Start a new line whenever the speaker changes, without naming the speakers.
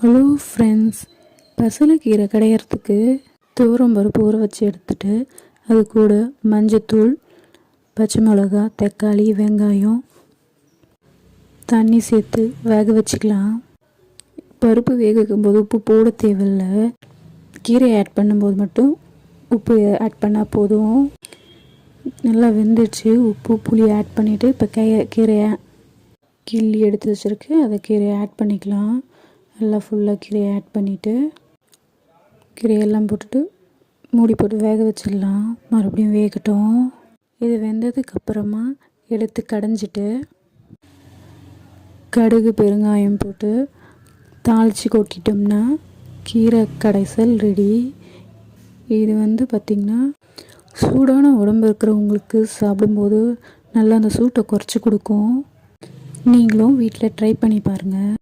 Hello friends, பசலைக்கீரை கடையிறதுக்கு துவரம்பருப்பு ஊற வச்சு எடுத்துட்டு அது கூட மஞ்சத்தூள், பச்சை மிளகா, தக்காளி, வெங்காயம், தண்ணி சேர்த்து வேக வச்சுக்கலாம். பருப்பு வேக வைக்கும்போது உப்பு போட தேவையில்லை. கீரை ஆட் பண்ணும்போது மட்டும் உப்பு ஆட் பண்ணால் போதும். நல்லா வெந்துடுச்சு. உப்பு புளி ஆட் பண்ணிவிட்டு இப்போ கீரையை கிள்ளி எடுத்து வச்சுருக்கு. அதை கீரையை ஆட் பண்ணிக்கலாம். நல்லா ஃபுல்லாக கீரையை ஆட் பண்ணிவிட்டு கீரையெல்லாம் போட்டுட்டு மூடி போட்டு வேக வச்சிடலாம். மறுபடியும் வேகட்டும். இது வெந்ததுக்கப்புறமா எடுத்து கடைஞ்சிட்டு கடுகு, பெருங்காயம் போட்டு தாளித்து கொட்டிட்டோம்னா கீரை கடைசல் ரெடி. இது பார்த்திங்கன்னா சூடான உடம்பு இருக்கிறவங்களுக்கு சாப்பிடும்போது நல்லா அந்த சூட்டை குறைச்சி கொடுக்கும். நீங்களும் வீட்டில் ட்ரை பண்ணி பாருங்கள்.